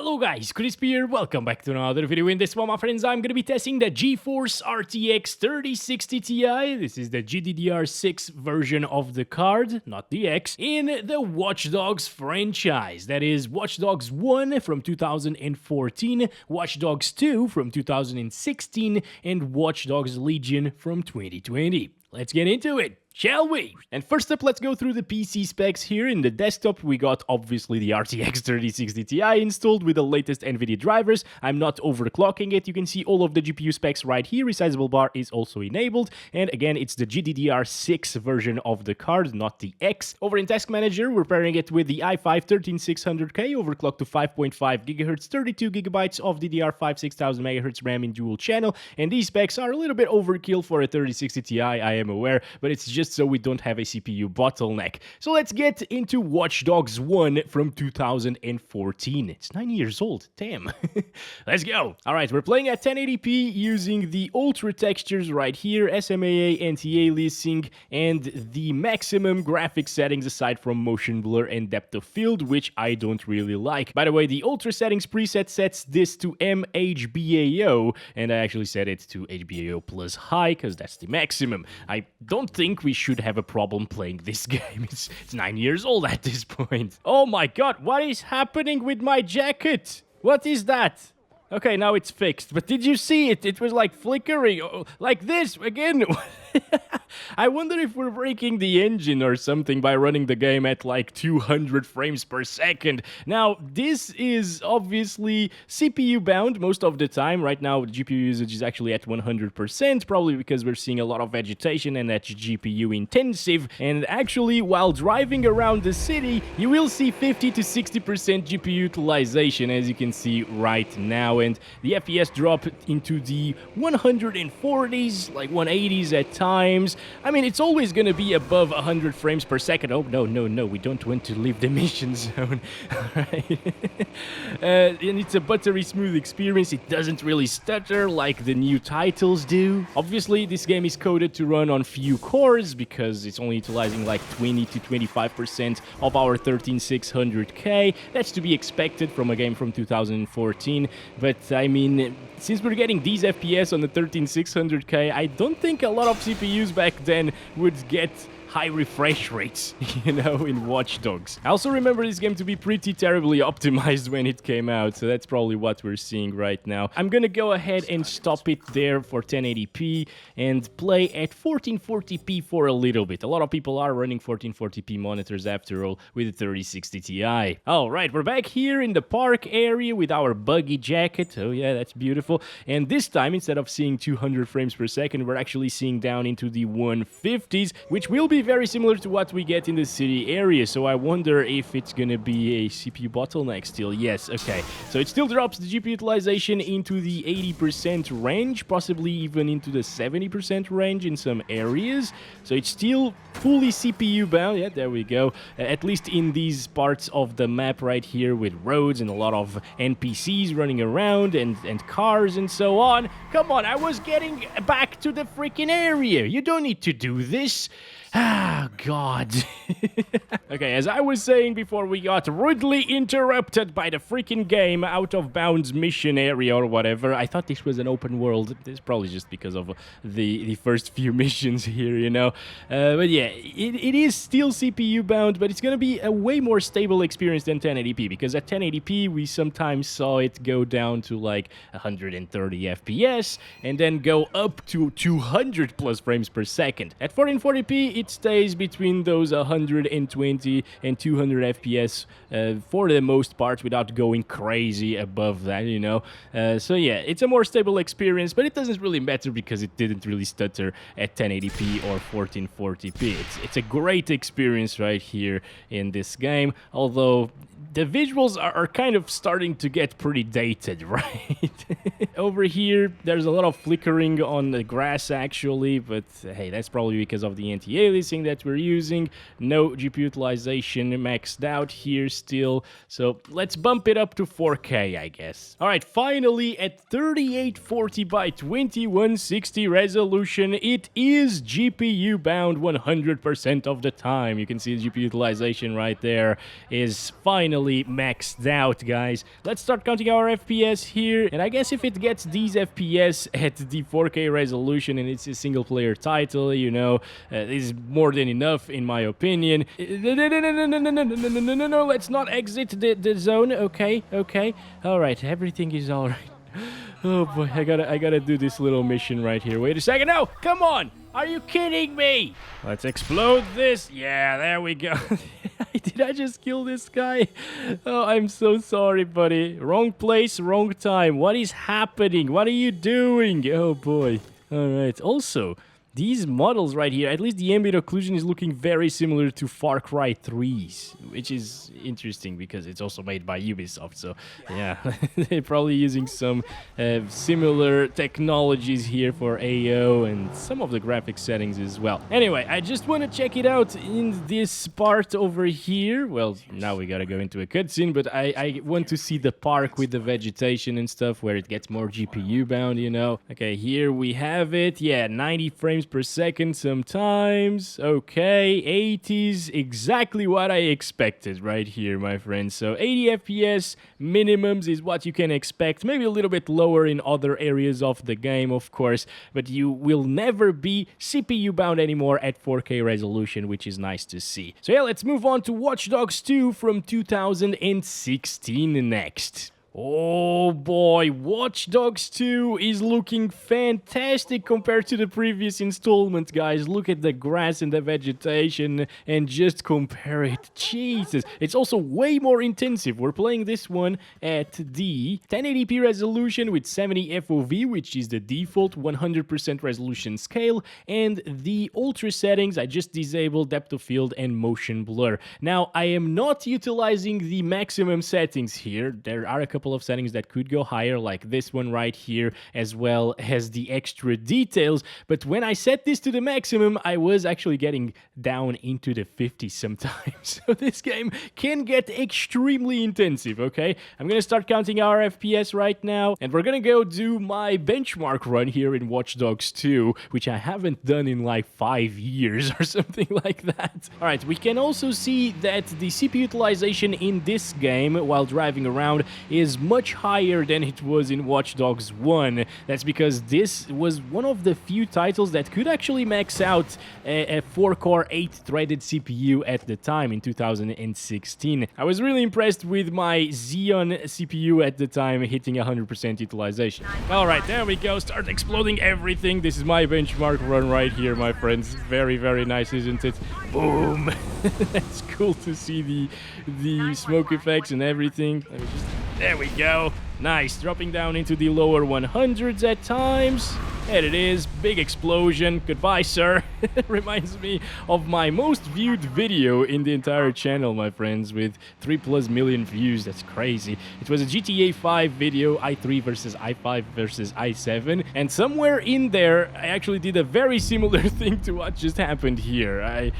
Hello guys, Crispy here, welcome back to another video. In this one, my friends, I'm gonna be testing the GeForce RTX 3060 Ti. This is the GDDR6 version of the card, not the X, in the Watch Dogs franchise. That is Watch Dogs 1 from 2014, Watch Dogs 2 from 2016, and Watch Dogs Legion from 2020. Let's get into it, shall we? And first up, let's go through the PC specs here. In the desktop, we got obviously the RTX 3060 Ti installed with the latest Nvidia drivers. I'm not overclocking it. You can see all of the GPU specs right here. Resizable bar is also enabled. And again, it's the GDDR6 version of the card, not the X. Over in Task Manager, we're pairing it with the i5 13600K, overclocked to 5.5 GHz, 32 GB of DDR5 6000 MHz RAM in dual channel. And these specs are a little bit overkill for a 3060 Ti, I am aware, but it's just so we don't have a CPU bottleneck. So let's get into Watch Dogs 1 from 2014. It's 9 years old, damn. Let's go. All right, we're playing at 1080p using the ultra textures right here, SMAA, anti-aliasing, and the maximum graphics settings aside from motion blur and depth of field, which I don't really like. By the way, the ultra settings preset sets this to MHBAO, and I actually set it to HBAO plus high because that's the maximum. I don't think we should have a problem playing this game. It's 9 years old at this point. Oh my god, what is happening with my jacket? What is that? Okay, now it's fixed. But did you see it? It was like flickering, like this again. I wonder if we're breaking the engine or something by running the game at like 200 frames per second. Now, this is obviously CPU bound most of the time. Right now, the GPU usage is actually at 100%, probably because we're seeing a lot of vegetation and that's GPU intensive. And actually, while driving around the city, you will see 50 to 60% GPU utilization, as you can see right now. And the FPS drop into the 140s, like 180s at times. I mean, it's always going to be above 100 frames per second. Oh, no, we don't want to leave the mission zone. Alright. And it's a buttery smooth experience. It doesn't really stutter like the new titles do. Obviously, this game is coded to run on few cores because it's only utilizing like 20 to 25% of our 13600K. That's to be expected from a game from 2014. But I mean, since we're getting these FPS on the 13600K, I don't think a lot of CPUs back then would get high refresh rates, you know, in Watch Dogs. I also remember this game to be pretty terribly optimized when it came out, so that's probably what we're seeing right now. I'm gonna go ahead and stop it there for 1080p and play at 1440p for a little bit. A lot of people are running 1440p monitors after all with the 3060 Ti. Alright, we're back here in the park area with our buggy jacket. Oh yeah, that's beautiful. And this time, instead of seeing 200 frames per second, we're actually seeing down into the 150s, which will be very similar to what we get in the city area. So I wonder if it's gonna be a CPU bottleneck still. Yes, okay. So it still drops the GPU utilization into the 80% range, possibly even into the 70% range in some areas. So it's still fully CPU bound. Yeah, there we go. At least in these parts of the map right here with roads and a lot of NPCs running around and cars and so on. Come on, I was getting back to the freaking area. You don't need to do this. Ah, God. Okay, as I was saying before, we got rudely interrupted by the freaking game out of bounds mission area or whatever. I thought this was an open world. This is probably just because of the first few missions here, you know. But yeah, it is still CPU bound, but it's gonna be a way more stable experience than 1080p, because at 1080p, we sometimes saw it go down to like 130 FPS and then go up to 200 plus frames per second. At 1440p, it stays between those 120 and 200 FPS for the most part without going crazy above that, you know. So yeah, it's a more stable experience, but it doesn't really matter because it didn't really stutter at 1080p or 1440p. It's a great experience right here in this game, although the visuals are kind of starting to get pretty dated, right? Over here, there's a lot of flickering on the grass, actually, but hey, that's probably because of the anti-aliasing everything that we're using. No GPU utilization maxed out here still. So let's bump it up to 4K, I guess. All right, finally at 3840 by 2160 resolution, it is GPU bound 100% of the time. You can see the GPU utilization right there is finally maxed out, guys. Let's start counting our FPS here, and I guess if it gets these FPS at the 4K resolution and it's a single player title, you know, is more than enough in my opinion. No, let's not exit the zone. Okay, all right, everything is all right. Oh boy, I gotta do this little mission right here. Wait a second. No, come on. Are you kidding me? Let's explode this. Yeah, there we go. Did I just kill this guy? Oh, I'm so sorry, buddy. Wrong place, wrong time. What is happening? What are you doing? Oh boy. All right. Also, these models right here, at least the ambient occlusion is looking very similar to Far Cry 3's, which is interesting because it's also made by Ubisoft. So, yeah, they're probably using some similar technologies here for AO and some of the graphics settings as well. Anyway, I just want to check it out in this part over here. Well, now we gotta go into a cutscene, but I want to see the park with the vegetation and stuff where it gets more GPU bound, you know. Okay, here we have it. Yeah, 90 frames per second sometimes. Okay, 80s, exactly what I expected right here, my friends. So 80 FPS minimums is what you can expect. Maybe a little bit lower in other areas of the game, of course, but you will never be CPU bound anymore at 4K resolution, which is nice to see. So yeah, let's move on to Watch Dogs 2 from 2016 next. Oh boy, Watch Dogs 2 is looking fantastic compared to the previous installment, guys. Look at the grass and the vegetation and just compare it. Jesus, it's also way more intensive. We're playing this one at the 1080p resolution with 70 FOV, which is the default 100% resolution scale, and the ultra settings. I just disabled depth of field and motion blur. Now, I am not utilizing the maximum settings here. There are a couple of settings that could go higher, like this one right here, as well as the extra details, but when I set this to the maximum, I was actually getting down into the 50s sometimes. So this game can get extremely intensive, okay? I'm gonna start counting our FPS right now, and we're gonna go do my benchmark run here in Watch Dogs 2, which I haven't done in like 5 years or something like that. All right, we can also see that the CPU utilization in this game while driving around is much higher than it was in Watch Dogs 1. That's because this was one of the few titles that could actually max out a 4-core 8-threaded CPU at the time in 2016. I was really impressed with my Xeon CPU at the time hitting 100% utilization. All right, there we go. Start exploding everything. This is my benchmark run right here, my friends. Very, very nice, isn't it? Boom. That's cool to see the smoke effects and everything. Let me just... There we go. Nice. Dropping down into the lower 100s at times. There it is. Big explosion. Goodbye, sir. Reminds me of my most viewed video in the entire channel, my friends, with 3+ million views. That's crazy. It was a GTA 5 video, i3 versus i5 versus i7. And somewhere in there, I actually did a very similar thing to what just happened here. I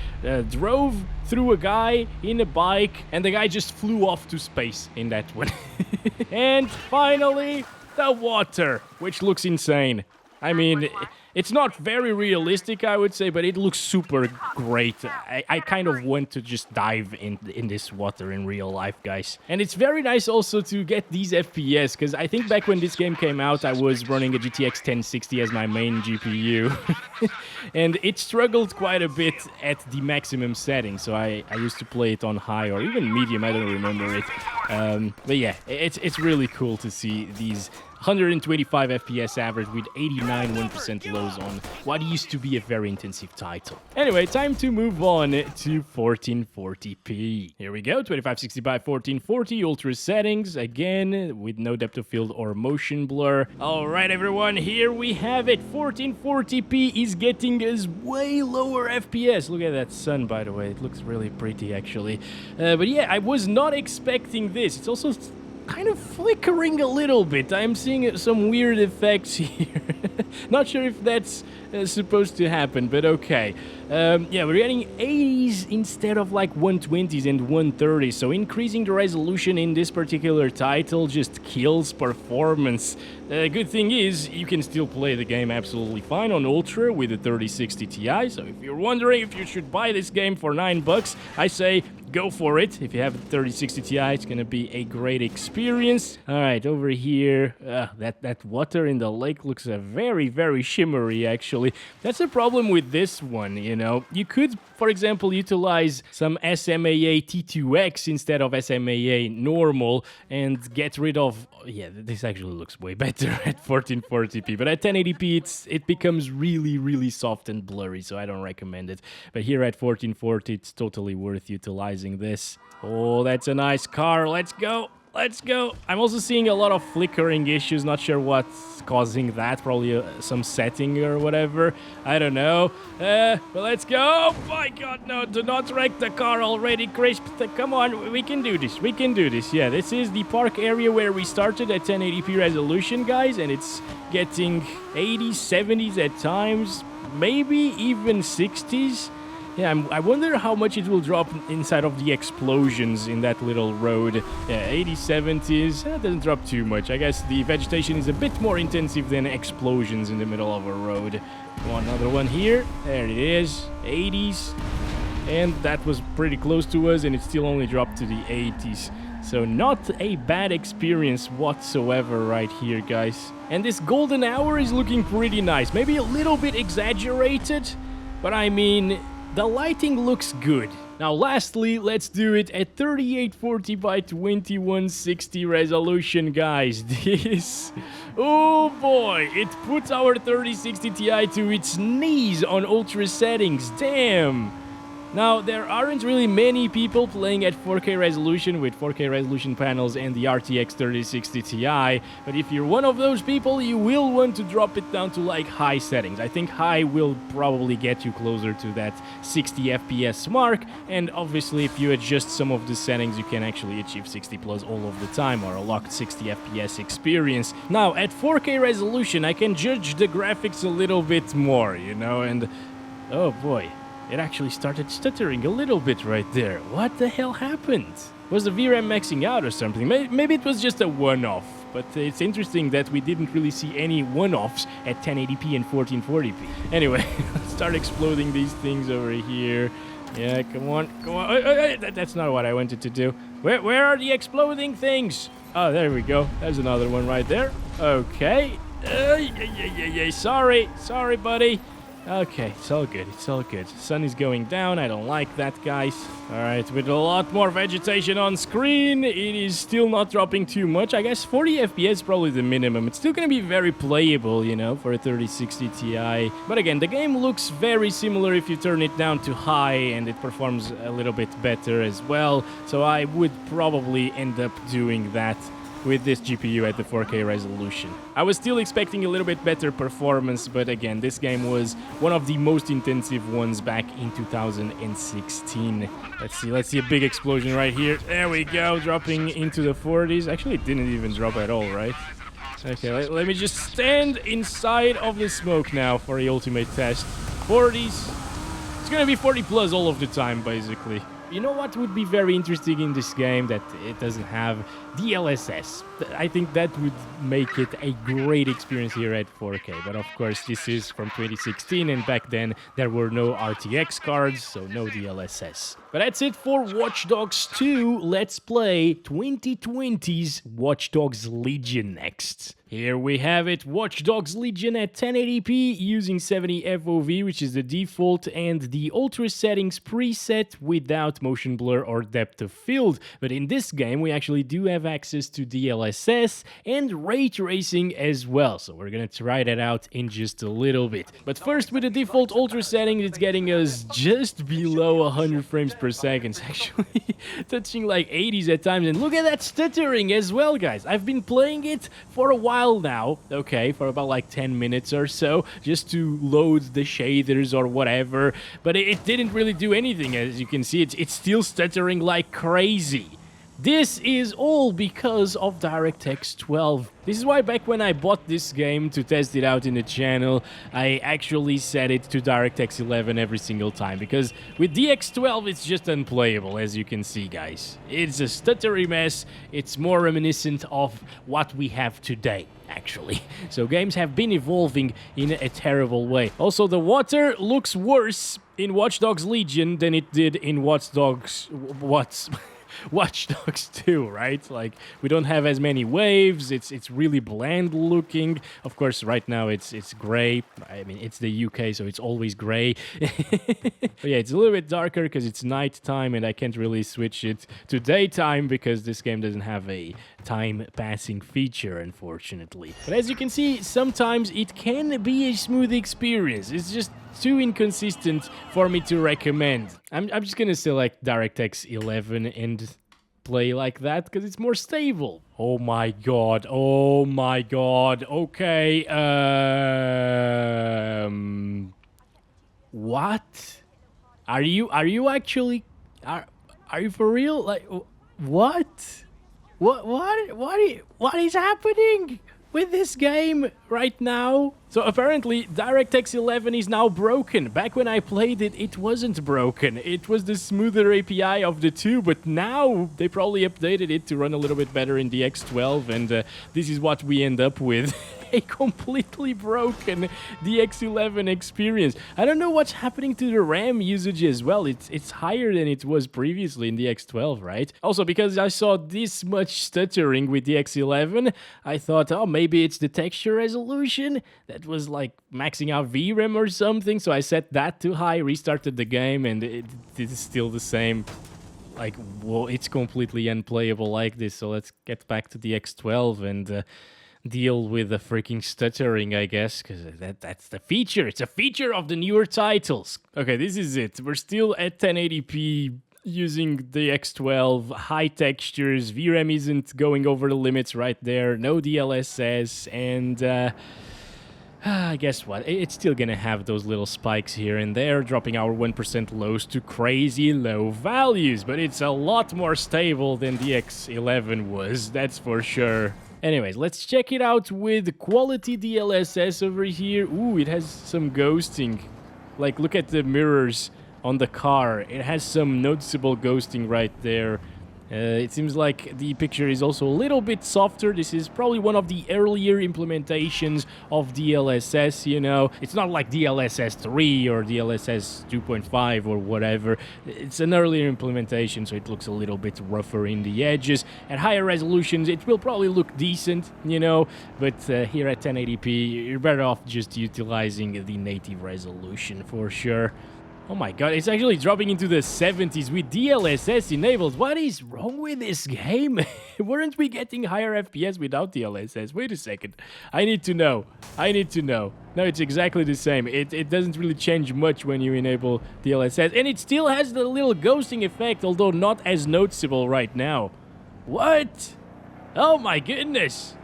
drove through a guy in a bike, and the guy just flew off to space in that one. And finally, the water, which looks insane. I mean, it's not very realistic, I would say, but it looks super great. I kind of want to just dive in this water in real life, guys. And it's very nice also to get these FPS, because I think back when this game came out, I was running a GTX 1060 as my main GPU. And it struggled quite a bit at the maximum setting, so I used to play it on high or even medium, I don't remember it. But yeah, it's really cool to see these 125 FPS average with 89% lows on what used to be a very intensive title. Anyway, time to move on to 1440p. Here we go, 2560 by 1440, ultra settings, again, with no depth of field or motion blur. Alright everyone, here we have it. 1440p is getting us way lower FPS. Look at that sun, by the way. It looks really pretty, actually. But yeah, I was not expecting this. It's also kind of flickering a little bit. I'm seeing some weird effects here. Not sure if that's supposed to happen, but okay. Yeah, we're getting 80s instead of like 120s and 130s, so increasing the resolution in this particular title just kills performance. Good thing is, you can still play the game absolutely fine on Ultra with the 3060 Ti, so if you're wondering if you should buy this game for $9, I say go for it. If you have a 3060 Ti, it's gonna be a great experience. Alright, over here, that water in the lake looks very, very shimmery, actually. That's the problem with this one, you know. You could, for example, utilize some SMAA T2X instead of SMAA normal and get rid of... Yeah, this actually looks way better at 1440p, but at 1080p it becomes really, really soft and blurry, so I don't recommend it. But here at 1440, it's totally worth utilizing this. Oh, that's a nice car. Let's go. Let's go. I'm also seeing a lot of flickering issues. Not sure what's causing that. Probably some setting or whatever. I don't know. But let's go. Oh my god, no. Do not wreck the car already, Crisp. Come on. We can do this. We can do this. Yeah, this is the park area where we started at 1080p resolution, guys. And it's getting 80s, 70s at times. Maybe even 60s. Yeah, I wonder how much it will drop inside of the explosions in that little road. Yeah, 80s, 70s, doesn't drop too much. I guess the vegetation is a bit more intensive than explosions in the middle of a road. Another one here. There it is. 80s. And that was pretty close to us, and it still only dropped to the 80s. So not a bad experience whatsoever right here, guys. And this golden hour is looking pretty nice. Maybe a little bit exaggerated, but I mean... the lighting looks good. Now lastly, let's do it at 3840 by 2160 resolution, guys. This... oh boy, it puts our 3060 Ti to its knees on ultra settings. Damn! Now, there aren't really many people playing at 4K resolution with 4K resolution panels and the RTX 3060 Ti, but if you're one of those people, you will want to drop it down to like high settings. I think high will probably get you closer to that 60 FPS mark, and obviously if you adjust some of the settings, you can actually achieve 60 plus all of the time, or a locked 60 FPS experience. Now, at 4K resolution, I can judge the graphics a little bit more, you know, and oh boy. It actually started stuttering a little bit right there. What the hell happened? Was the VRAM maxing out or something? Maybe it was just a one-off. But it's interesting that we didn't really see any one-offs at 1080p and 1440p. Anyway, let's start exploding these things over here. Yeah, come on, come on. That's not what I wanted to do. Where are the exploding things? Oh, there we go. There's another one right there. Okay. Sorry, buddy. Okay, it's all good, it's all good. Sun is going down, I don't like that, guys. Alright, with a lot more vegetation on screen, it is still not dropping too much. I guess 40 FPS is probably the minimum. It's still gonna be very playable, you know, for a 3060 Ti. But again, the game looks very similar if you turn it down to high, and it performs a little bit better as well. So I would probably end up doing that with this GPU at the 4K resolution. I was still expecting a little bit better performance, but again, this game was one of the most intensive ones back in 2016. Let's see a big explosion right here. There we go, dropping into the 40s. Actually, it didn't even drop at all, right? Okay, let me just stand inside of the smoke now for the ultimate test. 40s. It's gonna be 40 plus all of the time, basically. You know what would be very interesting in this game that it doesn't have? DLSS. I think that would make it a great experience here at 4K. But of course, this is from 2016, and back then there were no RTX cards, so no DLSS. But that's it for Watch Dogs 2. Let's play 2020's Watch Dogs Legion next. Here we have it, Watch Dogs Legion at 1080p using 70 FOV, which is the default, and the Ultra settings preset without motion blur or depth of field. But in this game, we actually do have access to DLSS and ray tracing as well, so we're gonna try that out in just a little bit. But first, with the default Ultra settings, it's getting us just below 100 frames per second, actually touching like 80s at times, and look at that stuttering as well, guys. I've been playing it for a while now, okay, for about like 10 minutes or so, just to load the shaders or whatever, but it didn't really do anything. As you can see, it's still stuttering like crazy. This is all because of DirectX 12. This is why back when I bought this game to test it out in the channel, I actually set it to DirectX 11 every single time, because with DX12 it's just unplayable, as you can see, guys. It's a stuttery mess. It's more reminiscent of what we have today, actually. So games have been evolving in a terrible way. Also, the water looks worse in Watch Dogs Legion than it did in Watch Dogs 2, right? Like, we don't have as many waves. It's really bland looking. Of course, right now it's gray. I mean, it's the UK, so it's always gray. But yeah, it's a little bit darker because it's nighttime, and I can't really switch it to daytime because this game doesn't have a time passing feature, unfortunately. But as you can see, sometimes it can be a smooth experience. It's just too inconsistent for me to recommend. I'm just gonna select DirectX 11 and play like that because it's more stable. Oh my god, oh my god. Okay, what? Are you actually, are you for real? Like, what? What is happening with this game right now? So apparently DirectX 11 is now broken. Back when I played it, it wasn't broken. It was the smoother API of the two, but now they probably updated it to run a little bit better in the X12, and this is what we end up with. A completely broken DX11 experience. I don't know what's happening to the RAM usage as well. It's higher than it was previously in the X12, right? Also, because I saw this much stuttering with the X11, I thought, oh, maybe it's the texture resolution that was like maxing out VRAM or something. So I set that to high, restarted the game, and it is still the same. Like, whoa, it's completely unplayable like this. So let's get back to the X12 and deal with the freaking stuttering, I guess, because that's the feature. It's a feature of the newer titles. Okay, this is it. We're still at 1080p using the X12, high textures, VRAM isn't going over the limits right there, no DLSS, and guess what? It's still gonna have those little spikes here and there, dropping our 1% lows to crazy low values, but it's a lot more stable than the X11 was, that's for sure. Anyways, let's check it out with quality DLSS over here. Ooh, it has some ghosting. Like, look at the mirrors on the car. It has some noticeable ghosting right there. It seems like the picture is also a little bit softer. This is probably one of the earlier implementations of DLSS, you know. It's not like DLSS 3 or DLSS 2.5 or whatever. It's an earlier implementation, so it looks a little bit rougher in the edges. At higher resolutions, it will probably look decent, you know, but here at 1080p, you're better off just utilizing the native resolution for sure. Oh my god, it's actually dropping into the 70s with DLSS enabled. What is wrong with this game? Weren't we getting higher FPS without DLSS? Wait a second. I need to know. No, it's exactly the same. It doesn't really change much when you enable DLSS. And it still has the little ghosting effect, although not as noticeable right now. What? Oh my goodness.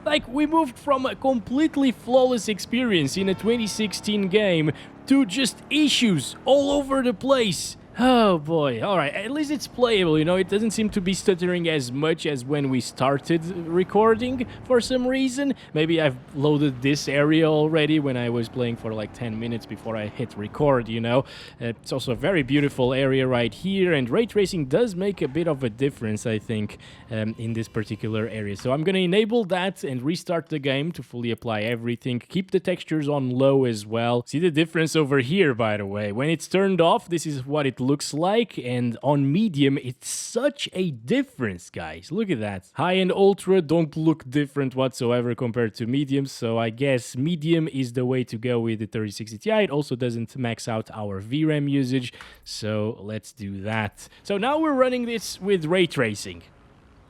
Like, we moved from a completely flawless experience in a 2016 game to just issues all over the place. Oh boy, alright, at least it's playable, you know, it doesn't seem to be stuttering as much as when we started recording for some reason. Maybe I've loaded this area already when I was playing for like 10 minutes before I hit record, you know. It's also a very beautiful area right here, and ray tracing does make a bit of a difference, I think, in this particular area. So I'm gonna enable that and restart the game to fully apply everything. Keep the textures on low as well. See the difference over here, by the way. When it's turned off, this is what it looks like, and on medium it's such a difference, guys. Look at that. High and ultra don't look different whatsoever compared to medium, so I guess medium is the way to go with the 3060 Ti. It also doesn't max out our VRAM usage, so let's do that. So now we're running this with ray tracing.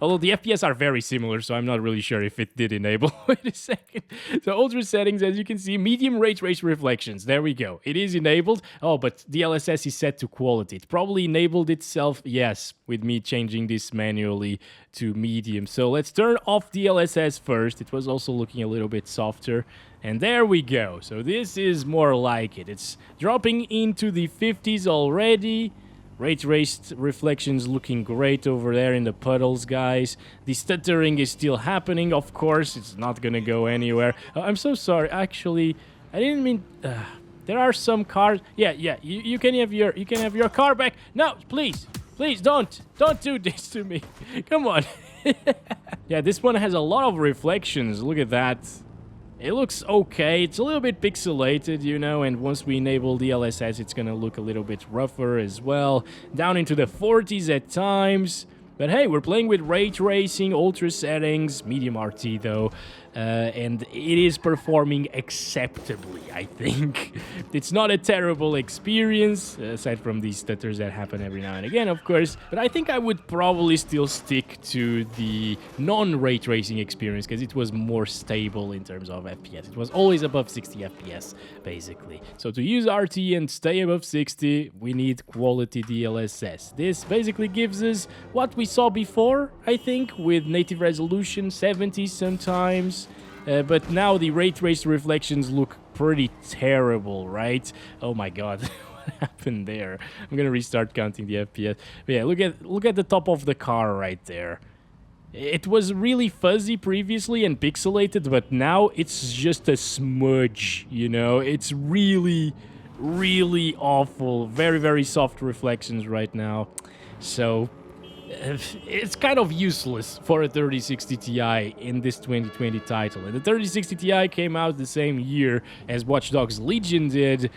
Although the FPS are very similar, so I'm not really sure if it did enable. Wait a second. So ultra settings, as you can see, medium ray trace reflections. There we go. It is enabled. Oh, but DLSS is set to quality. It probably enabled itself, yes, with me changing this manually to medium. So let's turn off DLSS first. It was also looking a little bit softer. And there we go. So this is more like it. It's dropping into the 50s already. Ray traced reflections looking great over there in the puddles, guys. The stuttering is still happening, of course. It's not gonna go anywhere. I'm so sorry. Actually, I didn't mean... there are some cars... Yeah, you can have your car back. No, please. Please, don't do this to me. Come on. Yeah, this one has a lot of reflections. Look at that. It looks okay. It's a little bit pixelated, you know, and once we enable DLSS, it's gonna look a little bit rougher as well. Down into the 40s at times. But hey, we're playing with ray tracing, ultra settings, medium RT though, and it is performing acceptably, I think. It's not a terrible experience, aside from these stutters that happen every now and again, of course, but I think I would probably still stick to the non-ray tracing experience, because it was more stable in terms of FPS. It was always above 60 FPS, basically. So to use RT and stay above 60, we need quality DLSS. This basically gives us what we saw before, I think, with native resolution, 70 sometimes, but now the ray traced reflections look pretty terrible, right? Oh my god. What happened there? I'm gonna restart counting the FPS. But yeah, look at the top of the car right there. It was really fuzzy previously and pixelated, but now it's just a smudge, you know? It's really, really awful. Very, very soft reflections right now. So it's kind of useless for a 3060 Ti in this 2020 title. And the 3060 Ti came out the same year as Watch Dogs Legion did,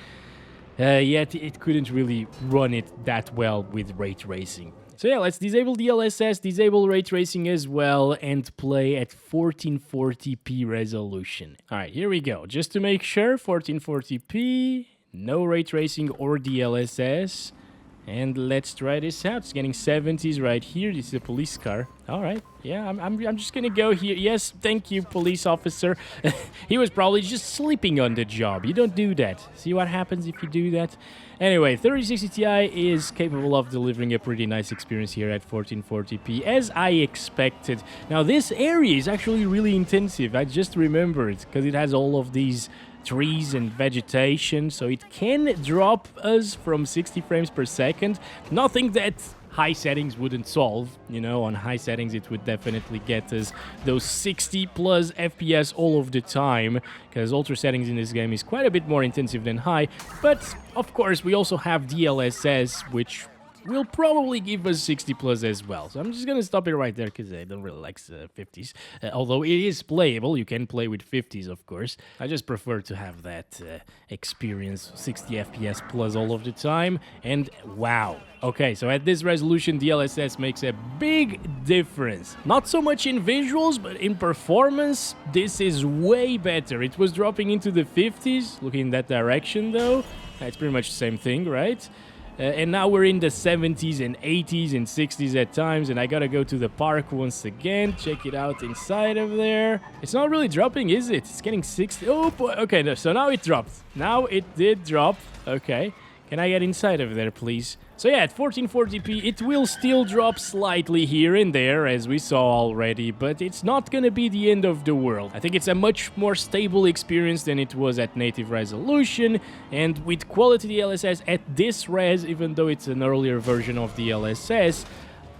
yet it couldn't really run it that well with ray tracing. So yeah, let's disable DLSS, disable ray tracing as well, and play at 1440p resolution. Alright, here we go. Just to make sure, 1440p, no ray tracing or DLSS. And let's try this out. It's getting 70s right here. This is a police car. All right. Yeah, I'm just gonna go here. Yes, thank you, police officer. He was probably just sleeping on the job. You don't do that. See what happens if you do that? Anyway, 3060 Ti is capable of delivering a pretty nice experience here at 1440p, as I expected. Now, this area is actually really intensive. I just remembered, because it has all of these trees and vegetation, so it can drop us from 60 frames per second. Nothing that high settings wouldn't solve, you know. On high settings it would definitely get us those 60 plus FPS all of the time, because ultra settings in this game is quite a bit more intensive than high. But of course we also have DLSS, which will probably give us 60 plus as well. So I'm just gonna stop it right there, because I don't really like 50s. Although it is playable, you can play with 50s, of course. I just prefer to have that experience, 60 FPS plus all of the time. And wow. Okay, so at this resolution, DLSS makes a big difference. Not so much in visuals, but in performance, this is way better. It was dropping into the 50s, looking in that direction though. It's pretty much the same thing, right? And now we're in the 70s and 80s and 60s at times, and I gotta go to the park once again, check it out inside of there. It's not really dropping, is it? It's getting 60. Oh boy. Okay, no, so now it dropped. Now it did drop. Okay. Can I get inside of there, please? So yeah, at 1440p, it will still drop slightly here and there, as we saw already, but it's not gonna be the end of the world. I think it's a much more stable experience than it was at native resolution, and with quality DLSS at this res, even though it's an earlier version of DLSS,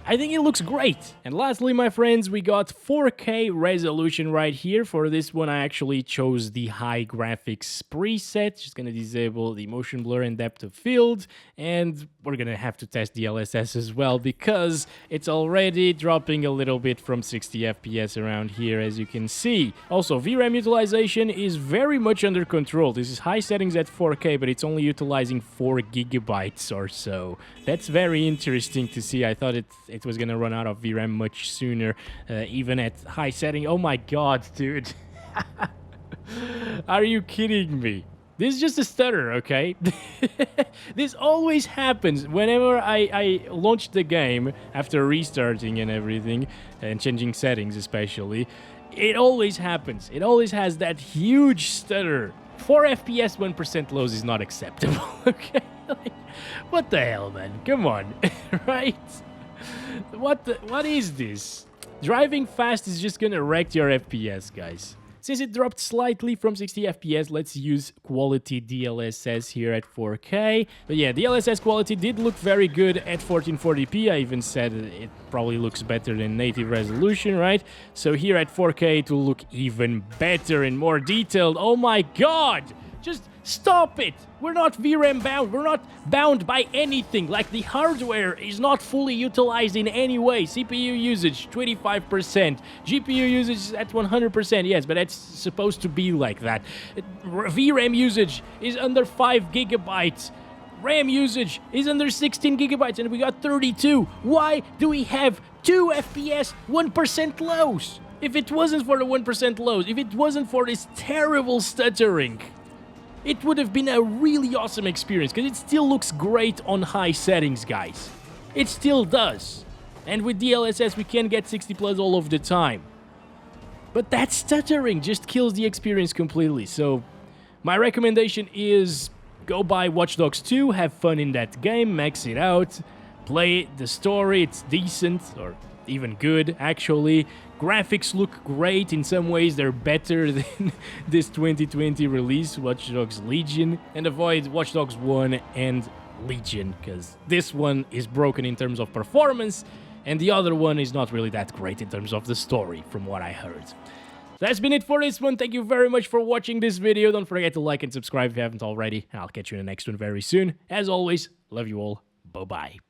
I think it looks great. And lastly, my friends, we got 4K resolution right here. For this one, I actually chose the high graphics preset. Just gonna disable the motion blur and depth of field, and we're gonna have to test DLSS as well, because it's already dropping a little bit from 60 FPS around here, as you can see. Also, VRAM utilization is very much under control. This is high settings at 4K, but it's only utilizing 4 gigabytes or so. That's very interesting to see. I thought it was gonna run out of VRAM much sooner, even at high setting. Oh my god, dude. Are you kidding me? This is just a stutter, okay? This always happens whenever I launch the game after restarting and everything, and changing settings especially. It always happens. It always has that huge stutter. 4 FPS 1% lows is not acceptable, okay? Like, what the hell, man? Come on, right? What is this? Driving fast is just gonna wreck your FPS, guys. Since it dropped slightly from 60 FPS, let's use quality DLSS here at 4K. But yeah, DLSS quality did look very good at 1440p. I even said it probably looks better than native resolution, right? So here at 4K it will look even better and more detailed. Oh my god! Just stop it! We're not VRAM bound. We're not bound by anything. Like, the hardware is not fully utilized in any way. CPU usage, 25%. GPU usage is at 100%, yes, but that's supposed to be like that. VRAM usage is under 5 gigabytes. RAM usage is under 16 gigabytes, and we got 32. Why do we have 2 FPS 1% lows? If it wasn't for the 1% lows, if it wasn't for this terrible stuttering, it would have been a really awesome experience, because it still looks great on high settings, guys. It still does. And with DLSS, we can get 60 plus all of the time. But that stuttering just kills the experience completely. So my recommendation is go buy Watch Dogs 2, have fun in that game, max it out, play the story, it's decent, or even good, actually. Graphics look great. In some ways, they're better than this 2020 release, Watch Dogs Legion. And avoid Watch Dogs 1 and Legion, because this one is broken in terms of performance, and the other one is not really that great in terms of the story, from what I heard. That's been it for this one. Thank you very much for watching this video. Don't forget to like and subscribe if you haven't already, and I'll catch you in the next one very soon. As always, love you all. Bye-bye.